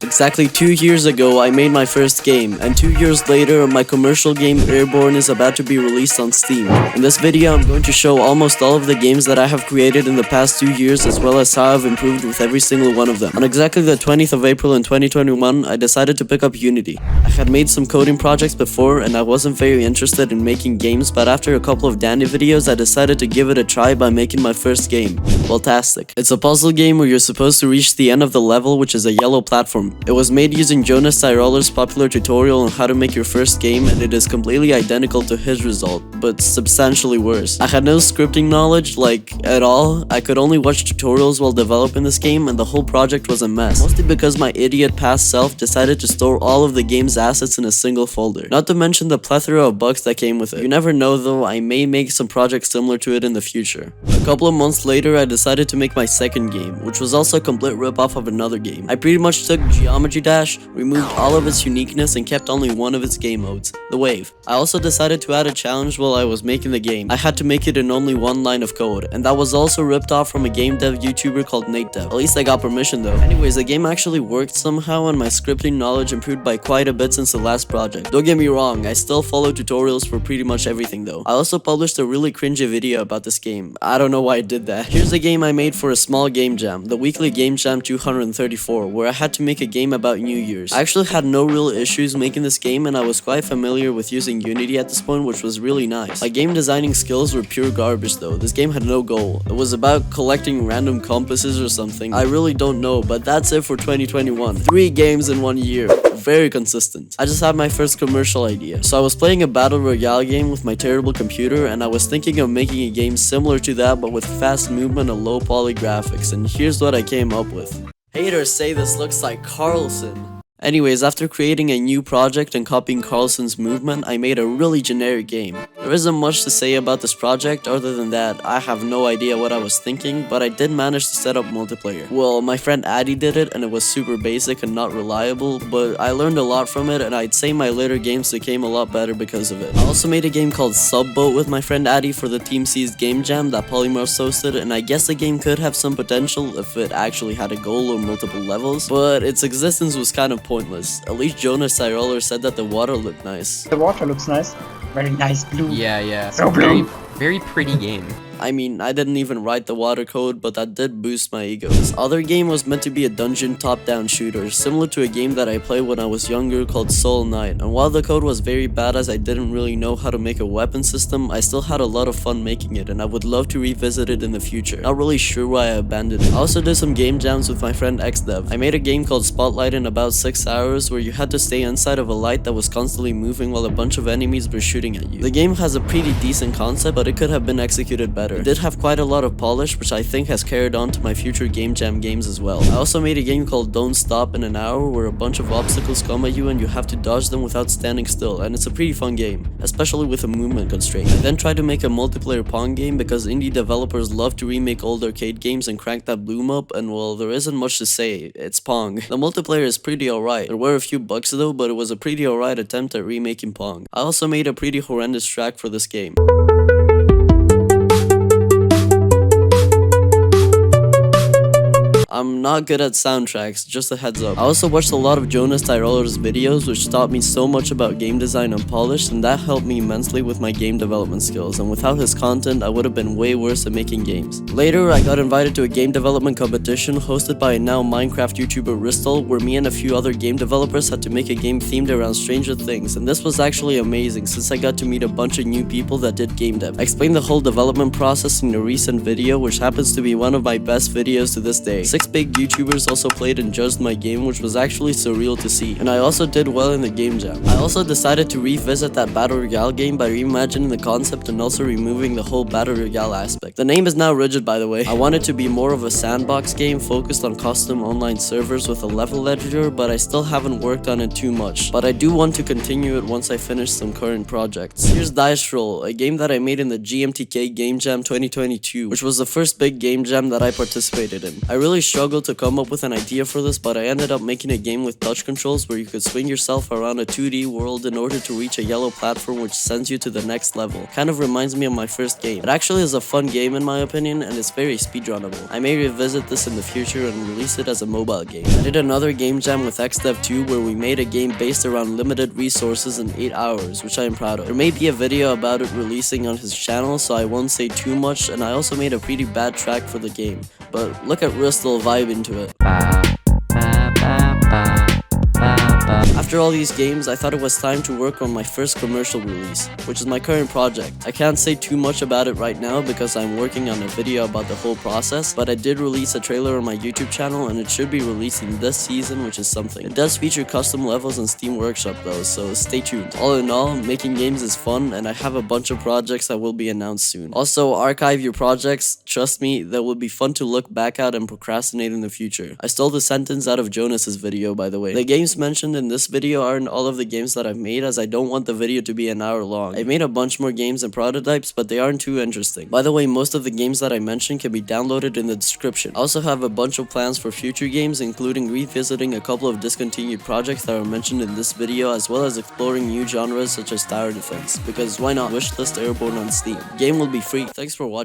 Exactly 2 years ago, I made my first game, and 2 years later, my commercial game Airborne is about to be released on Steam. In this video, I'm going to show almost all of the games that I have created in the past 2 years, as well as how I've improved with every single one of them. On exactly the 20th of April in 2021, I decided to pick up Unity. I had made some coding projects before, and I wasn't very interested in making games, but after a couple of Dandy videos, I decided to give it a try by making my first game, Balltastic. It's a puzzle game where you're supposed to reach the end of the level, which is a yellow platform. It was made using Jonas Tyroller's popular tutorial on how to make your first game, and it is completely identical to his result, but substantially worse. I had no scripting knowledge, at all. I could only watch tutorials while developing this game, and the whole project was a mess. Mostly because my idiot past self decided to store all of the game's assets in a single folder. Not to mention the plethora of bugs that came with it. You never know though, I may make some projects similar to it in the future. A couple of months later, I decided to make my second game, which was also a complete rip-off of another game. I pretty much took Geometry Dash, removed all of its uniqueness, and kept only one of its game modes, the wave. I also decided to add a challenge while I was making the game. I had to make it in only one line of code, and that was also ripped off from a game dev YouTuber called Dev. At least I got permission though. Anyways, the game actually worked somehow, and my scripting knowledge improved by quite a bit since the last project. Don't get me wrong, I still follow tutorials for pretty much everything though. I also published a really cringy video about this game. I don't know why I did that. Here's a game I made for a small game jam, the weekly game jam 234, where I had to make a game about New Year's. I actually had no real issues making this game, and I was quite familiar with using Unity at this point, which was really nice. My game designing skills were pure garbage though. This game had no goal. It was about collecting random compasses or something. I really don't know, but that's it for 2021. 3 games in 1 year. Very consistent. I just had my first commercial idea. So I was playing a battle royale game with my terrible computer, and I was thinking of making a game similar to that but with fast movement and low poly graphics, and here's what I came up with. Haters say this looks like Carlson. Anyways, after creating a new project and copying Carlson's movement, I made a really generic game. There isn't much to say about this project other than that I have no idea what I was thinking, but I did manage to set up multiplayer. Well, my friend Addy did it, and it was super basic and not reliable, but I learned a lot from it, and I'd say my later games became a lot better because of it. I also made a game called Subboat with my friend Addy for the Team C's game jam that Polymorphs hosted, and I guess the game could have some potential if it actually had a goal or multiple levels, but its existence was kind of pointless. At least Jonas Tyroller said that the water looked nice. The water looks nice. Very nice blue. Yeah. So blue. Very pretty game. I mean, I didn't even write the water code, but that did boost my ego. This other game was meant to be a dungeon top-down shooter, similar to a game that I played when I was younger called Soul Knight, and while the code was very bad as I didn't really know how to make a weapon system, I still had a lot of fun making it, and I would love to revisit it in the future. Not really sure why I abandoned it. I also did some game jams with my friend xdev. I made a game called Spotlight in about 6 hours, where you had to stay inside of a light that was constantly moving while a bunch of enemies were shooting at you. The game has a pretty decent concept, but it could have been executed better. It did have quite a lot of polish, which I think has carried on to my future game jam games as well. I also made a game called Don't Stop in an Hour, where a bunch of obstacles come at you and you have to dodge them without standing still, and it's a pretty fun game, especially with a movement constraint. I then tried to make a multiplayer Pong game because indie developers love to remake old arcade games and crank that bloom up, and well, there isn't much to say, it's Pong. The multiplayer is pretty alright. There were a few bugs though, but it was a pretty alright attempt at remaking Pong. I also made a pretty horrendous track for this game. I'm not good at soundtracks, just a heads up. I also watched a lot of Jonas Tyroller's videos, which taught me so much about game design and polish, and that helped me immensely with my game development skills, and without his content, I would have been way worse at making games. Later, I got invited to a game development competition hosted by a now Minecraft YouTuber Ristal, where me and a few other game developers had to make a game themed around Stranger Things, and this was actually amazing since I got to meet a bunch of new people that did game dev. I explained the whole development process in a recent video, which happens to be one of my best videos to this day. 6 big YouTubers also played and judged my game, which was actually surreal to see, and I also did well in the game jam. I also decided to revisit that Battle Royale game by reimagining the concept and also removing the whole Battle Royale aspect. The name is now rigid, by the way. I wanted to be more of a sandbox game focused on custom online servers with a level editor, but I still haven't worked on it too much. But I do want to continue it once I finish some current projects. Here's Dice Roll, a game that I made in the GMTK Game Jam 2022, which was the first big game jam that I participated in. I really struggled to come up with an idea for this, but I ended up making a game with touch controls where you could swing yourself around a 2D world in order to reach a yellow platform which sends you to the next level. Kind of reminds me of my first game. It actually is a fun game in my opinion, and it's very speedrunnable. I may revisit this in the future and release it as a mobile game. I did another game jam with xdev 2 where we made a game based around limited resources in 8 hours, which I am proud of. There may be a video about it releasing on his channel, so I won't say too much, and I also made a pretty bad track for the game. But look at Ristal vibing to it. After all these games, I thought it was time to work on my first commercial release, which is my current project. I can't say too much about it right now because I'm working on a video about the whole process, but I did release a trailer on my YouTube channel and it should be releasing this season, which is something. It does feature custom levels and Steam Workshop though, so stay tuned. All in all, making games is fun and I have a bunch of projects that will be announced soon. Also, archive your projects. Trust me, that will be fun to look back at and procrastinate in the future. I stole the sentence out of Jonas's video, by the way. The games mentioned in this video aren't all of the games that I've made, as I don't want the video to be an hour long. I made a bunch more games and prototypes, but they aren't too interesting. By the way, most of the games that I mentioned can be downloaded in the description. I also have a bunch of plans for future games, including revisiting a couple of discontinued projects that are mentioned in this video, as well as exploring new genres such as tower defense, because why not? Wishlist Airborne on Steam. Game will be free. Thanks for watching.